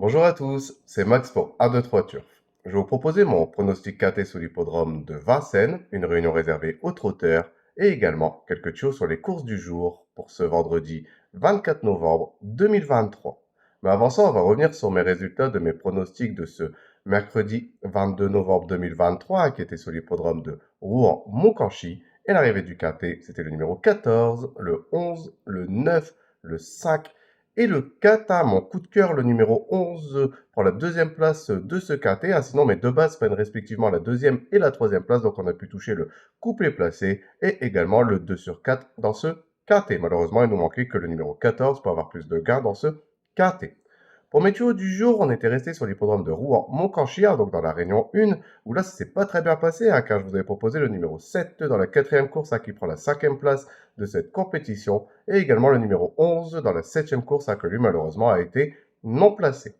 Bonjour à tous, c'est Max pour A23 Turf. Je vais vous proposer mon pronostic KT sur l'hippodrome de Vincennes, une réunion réservée aux trotteurs et également quelques tuyaux sur les courses du jour pour ce vendredi 24 novembre 2023. Mais avant ça, on va revenir sur mes résultats de mes pronostics de ce mercredi 22 novembre 2023 qui était sur l'hippodrome de Rouen-Moncanchy. Et l'arrivée du KT, c'était le numéro 14, le 11, le 9, le 5 et le kata, mon coup de cœur, le numéro 11, prend la deuxième place de ce KT. Sinon, mes deux bases prennent respectivement la deuxième et la troisième place. Donc, on a pu toucher le couplet placé et également le 2 sur 4 dans ce KT. Malheureusement, il nous manquait que le numéro 14 pour avoir plus de gains dans ce KT. Pour mes tuyaux du jour, on était resté sur l'hippodrome de Rouen-Moncanchy, donc dans la réunion 1, où là, ça s'est pas très bien passé, car je vous avais proposé le numéro 7 dans la quatrième course, qui prend la cinquième place de cette compétition, et également le numéro 11 dans la septième course, que lui, malheureusement, a été non placé.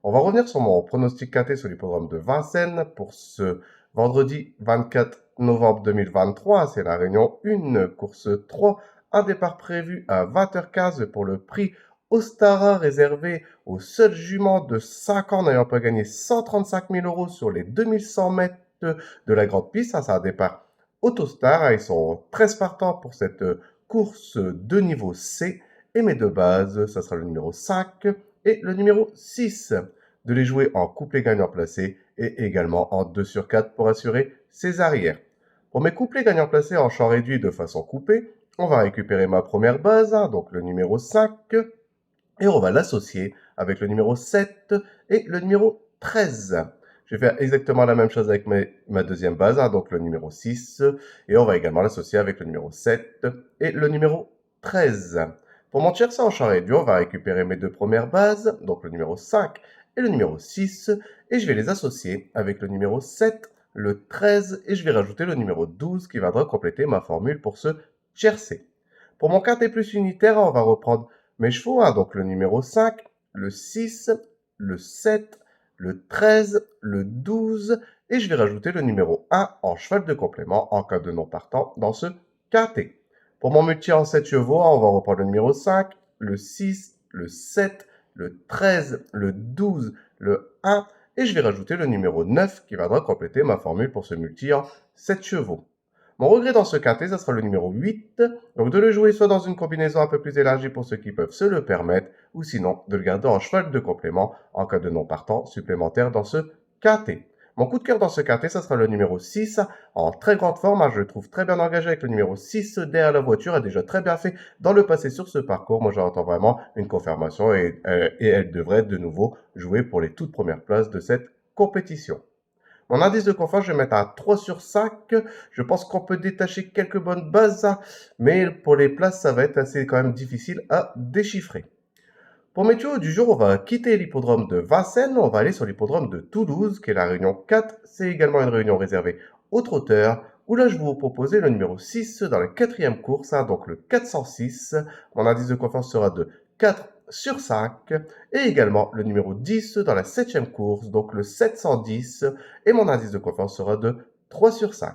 On va revenir sur mon pronostic KT sur l'hippodrome de Vincennes pour ce vendredi 24 novembre 2023. C'est la réunion 1, course 3, un départ prévu à 20h15 pour le prix Ostara réservé aux seules juments de 5 ans n'ayant pas gagné 135 000 euros sur les 2100 mètres de la grande piste. C'est un départ Autostar. Ils sont 13 partants pour cette course de niveau C. Et mes deux bases, ça sera le numéro 5 et le numéro 6. De les jouer en couplet gagnant placé et également en 2 sur 4 pour assurer ses arrières. Pour mes couplets gagnants placés en champ réduit de façon coupée, on va récupérer ma première base, donc le numéro 5, et on va l'associer avec le numéro 7 et le numéro 13. Je vais faire exactement la même chose avec ma deuxième base, donc le numéro 6, et on va également l'associer avec le numéro 7 et le numéro 13. Pour mon tiercé en champ réduit, on va récupérer mes deux premières bases, donc le numéro 5 et le numéro 6, et je vais les associer avec le numéro 7, le 13, et je vais rajouter le numéro 12 qui viendra compléter ma formule pour ce tiercé. Pour mon quintet plus unitaire, on va reprendre mes chevaux, donc le numéro 5, le 6, le 7, le 13, le 12, et je vais rajouter le numéro 1 en cheval de complément en cas de non partant dans ce quintet. Pour mon multi en 7 chevaux, on va reprendre le numéro 5, le 6, le 7, le 13, le 12, le 1, et je vais rajouter le numéro 9 qui viendra compléter ma formule pour ce multi en 7 chevaux. Mon regret dans ce quintet, ça sera le numéro 8, donc de le jouer soit dans une combinaison un peu plus élargie pour ceux qui peuvent se le permettre, ou sinon de le garder en cheval de complément en cas de non partant supplémentaire dans ce quintet. Mon coup de cœur dans ce quintet, ça sera le numéro 6, en très grande forme, je le trouve très bien engagé avec le numéro 6 derrière la voiture, a déjà très bien fait dans le passé sur ce parcours. Moi j'attends vraiment une confirmation et elle devrait de nouveau jouer pour les toutes premières places de cette compétition. Mon indice de confort, je vais mettre à 3 sur 5. Je pense qu'on peut détacher quelques bonnes bases, mais pour les places, ça va être assez quand même difficile à déchiffrer. Pour mes tuyaux du jour, on va quitter l'hippodrome de Vincennes, on va aller sur l'hippodrome de Toulouse, qui est la réunion 4. C'est également une réunion réservée aux trotteurs, où là, je vais vous proposer le numéro 6 dans la quatrième course, donc le 406. Mon indice de confiance sera de 4 sur 5, et également le numéro 10 dans la septième course, donc le 710, et mon indice de confiance sera de 3 sur 5.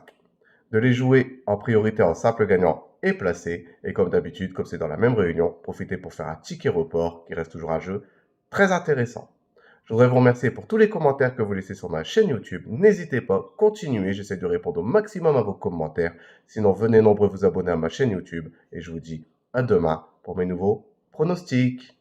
De les jouer en priorité en simple gagnant et placé, et comme d'habitude, comme c'est dans la même réunion, profitez pour faire un ticket report qui reste toujours un jeu très intéressant. Je voudrais vous remercier pour tous les commentaires que vous laissez sur ma chaîne YouTube. N'hésitez pas, continuez, j'essaie de répondre au maximum à vos commentaires. Sinon, venez nombreux vous abonner à ma chaîne YouTube et je vous dis à demain pour mes nouveaux pronostics.